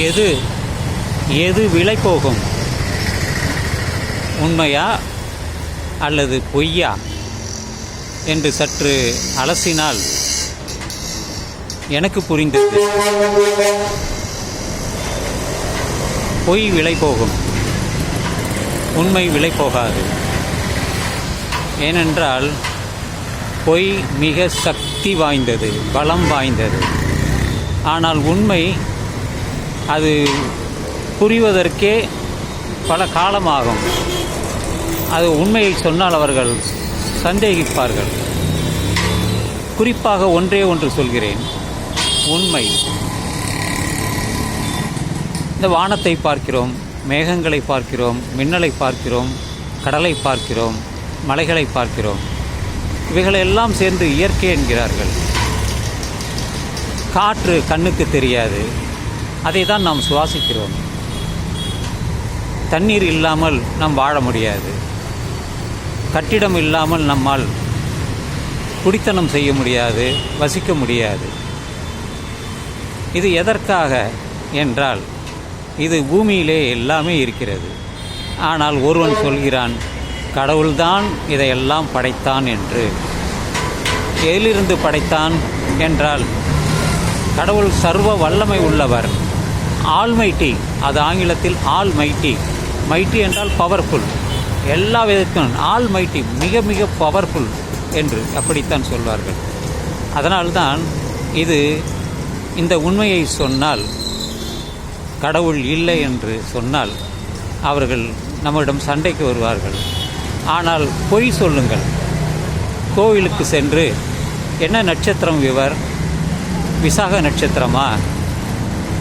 எது எது விலை போகும், உண்மையா அல்லது பொய்யா என்று சற்று அலசினால் எனக்கு புரிந்தது. பொய் விலை போகும், உண்மை விலை போகாது. ஏனென்றால் பொய் மிக சக்தி வாய்ந்தது, பலம் வாய்ந்தது. ஆனால் உண்மை அது புரிவதற்கே பல காலமாகும். அது உண்மையை சொன்னால் அவர்கள் சந்தேகிப்பார்கள். குறிப்பாக ஒன்றே ஒன்று சொல்கிறேன், உண்மை. இந்த வானத்தை பார்க்கிறோம், மேகங்களை பார்க்கிறோம், மின்னலை பார்க்கிறோம், கடலை பார்க்கிறோம், மலைகளை பார்க்கிறோம். இவைகளெல்லாம் சேர்ந்து இயற்கை என்கிறார்கள். காற்று கண்ணுக்கு தெரியாது, அதை தான் நாம் சுவாசிக்கிறோம். தண்ணீர் இல்லாமல் நாம் வாழ முடியாது. கட்டிடம் இல்லாமல் நம்மால் குடித்தனம் செய்ய முடியாது, வசிக்க முடியாது. இது எதற்காக என்றால், இது பூமியிலே எல்லாமே இருக்கிறது. ஆனால் ஒருவன் சொல்கிறான், கடவுள்தான் இதையெல்லாம் படைத்தான் என்று. எதிலிருந்து படைத்தான் என்றால், கடவுள் சர்வ வல்லமை உள்ளவர், ஆல்மைட்டி. அது ஆங்கிலத்தில் ஆல்மைட்டி. மைட்டி என்றால் பவர்ஃபுல், எல்லா விதத்திலும் ஆல்மைட்டி, மிக மிக பவர்ஃபுல் என்று அப்படித்தான் சொல்வார்கள். அதனால்தான் இது இந்த உண்மையை சொன்னால், கடவுள் இல்லை என்று சொன்னால் அவர்கள் நம்மிடம் சண்டைக்கு வருவார்கள். ஆனால் பொய் சொல்லுங்கள். கோவிலுக்கு சென்று, என்ன நட்சத்திரம் இவர், விசாக நட்சத்திரமா?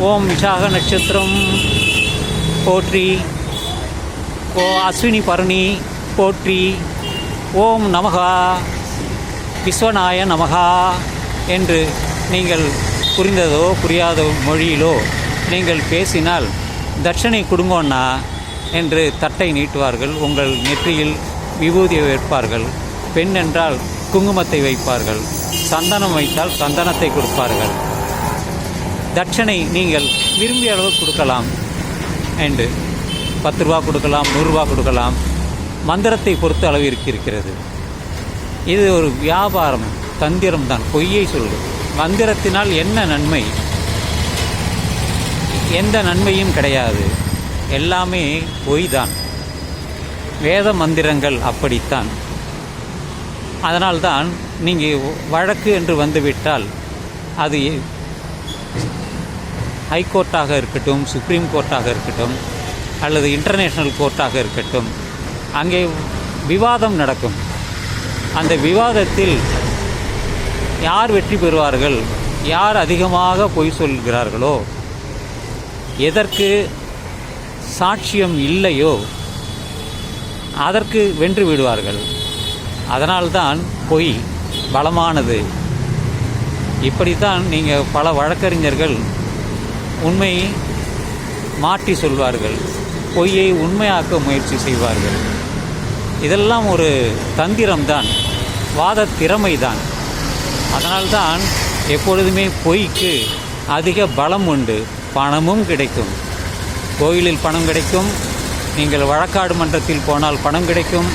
ஓம் விசாக நட்சத்திரம் போற்றி, ஓ அஸ்வினி பரணி போற்றி, ஓம் நமகா விஸ்வநாய நமகா என்று நீங்கள் புரிந்ததோ புரியாத மொழியிலோ நீங்கள் பேசினால், தட்சணை கொடுங்கோன்னா என்று தட்டை நீட்டுவார்கள். உங்கள் நெற்றியில் விபூதியை வைப்பார்கள். பெண் என்றால் குங்குமத்தை வைப்பார்கள். சந்தனம் வைத்தால் சந்தனத்தை கொடுப்பார்கள். தட்சணை நீங்கள் விரும்பிய அளவு கொடுக்கலாம் என்று 10 ரூபா கொடுக்கலாம், 100 ரூபா கொடுக்கலாம். மந்திரத்தை பொறுத்த அளவு இருக்கிறது. இது ஒரு வியாபாரம், தந்திரம்தான். பொய்யை சொல்லு. மந்திரத்தினால் என்ன நன்மை? எந்த நன்மையும் கிடையாது. எல்லாமே பொய் தான். வேத மந்திரங்கள் அப்படித்தான். அதனால்தான் நீங்கள் வழக்கு என்று வந்துவிட்டால், அது ஹைகோர்ட்டாக இருக்கட்டும், சுப்ரீம் கோர்ட்டாக இருக்கட்டும், அல்லது இன்டர்நேஷ்னல் கோர்ட்டாக இருக்கட்டும், அங்கே விவாதம் நடக்கும். அந்த விவாதத்தில் யார் வெற்றி பெறுவார்கள், யார் அதிகமாக பொய் சொல்கிறார்களோ, எதற்கு சாட்சியம் இல்லையோ அதற்கு வென்று விடுவார்கள். அதனால்தான் பொய் பலமானது. இப்படித்தான் நீங்கள் பல வழக்கறிஞர்கள் உண்மையை மாற்றி சொல்வார்கள், பொய்யை உண்மையாக்க முயற்சி செய்வார்கள். இதெல்லாம் ஒரு தந்திரம்தான், வாத திறமைதான். அதனால்தான் எப்பொழுதுமே பொய்க்கு அதிக பலம் உண்டு. பணமும் கிடைக்கும். கோயிலில் பணம் கிடைக்கும். நீங்கள் வழக்காடு மன்றத்தில் போனால் பணம் கிடைக்கும்.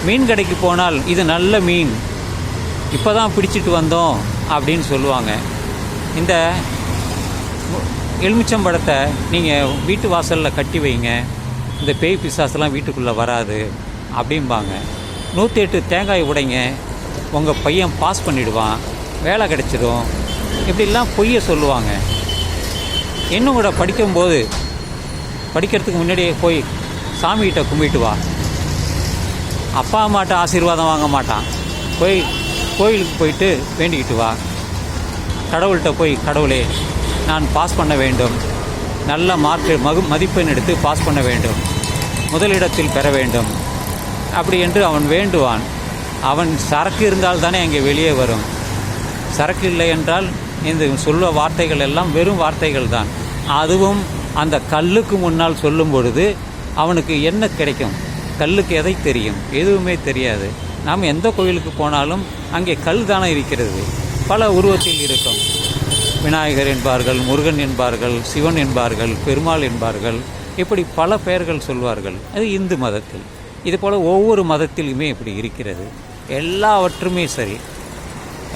மீன் கடைக்கு போனால், இது நல்ல மீன், இப்போ தான் பிடிச்சிட்டு வந்தோம் அப்படின்னு சொல்லுவாங்க. இந்த எலுமிச்சம்பழத்தை நீங்கள் வீட்டு வாசலில் கட்டி வைங்க, இந்த பேய் பிசாசெல்லாம் வீட்டுக்குள்ளே வராது அப்படிம்பாங்க. 108 தேங்காய் உடைங்க, உங்கள் பையன் பாஸ் பண்ணிவிடுவான், வேலை கிடைச்சிடும். இப்படிலாம் பொய்யை சொல்லுவாங்க. இன்னும் கூட படிக்கிறதுக்கு முன்னாடியே போய் சாமிகிட்ட கும்பிட்டு வா. அப்பா அம்மாட்ட ஆசீர்வாதம் வாங்க மாட்டான். போய் கோயிலுக்கு போயிட்டு வேண்டிக்கிட்டு வா. கடவுள்கிட்ட போய், கடவுளே நான் பாஸ் பண்ண வேண்டும், நல்ல மதிப்பெண் எடுத்து பாஸ் பண்ண வேண்டும், முதலிடத்தில் பெற வேண்டும் அப்படி என்று அவன் வேண்டுவான். அவன் சரக்கு இருந்தால் தானே அங்கே வெளியே வரும். சரக்கு இல்லை என்றால் இந்த சொல்ல வார்த்தைகள் எல்லாம் வெறும் வார்த்தைகள் தான். அதுவும் அந்த கல்லுக்கு முன்னால் சொல்லும் பொழுது அவனுக்கு என்ன கிடைக்கும்? கல்லுக்கு எதை தெரியும்? எதுவுமே தெரியாது. நாம் எந்த கோயிலுக்கு போனாலும் அங்கே கல் தானே இருக்கிறது, பல உருவத்தில் இருக்கும். விநாயகர் என்பார்கள், முருகன் என்பார்கள், சிவன் என்பார்கள், பெருமாள் என்பார்கள், இப்படி பல பெயர்கள் சொல்வார்கள். அது இந்து மதத்தில். இதுபோல் ஒவ்வொரு மதத்திலுமே இப்படி இருக்கிறது. எல்லாவற்றுமே சரி.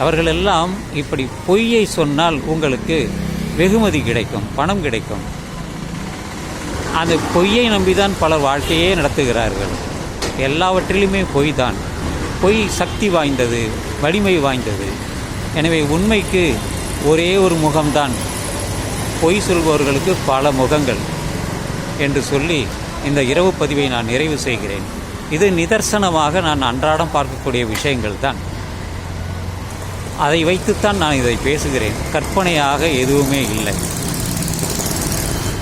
அவர்களெல்லாம் இப்படி பொய்யை சொன்னால் உங்களுக்கு வெகுமதி கிடைக்கும், பணம் கிடைக்கும். அந்த பொய்யை நம்பிதான் பலர் வாழ்க்கையே நடத்துகிறார்கள். எல்லாவற்றிலுமே பொய் தான். பொய் சக்தி வாய்ந்தது, வலிமை வாய்ந்தது. எனவே உண்மைக்கு ஒரே ஒரு முகம்தான், பொய் சொல்பவர்களுக்கு பல முகங்கள் என்று சொல்லி இந்த இரவு பதிவை நான் நிறைவு செய்கிறேன். இது நிதர்சனமாக நான் அன்றாடம் பார்க்கக்கூடிய விஷயங்கள் தான். அதை வைத்துத்தான் நான் இதை பேசுகிறேன். கற்பனையாக எதுவுமே இல்லை.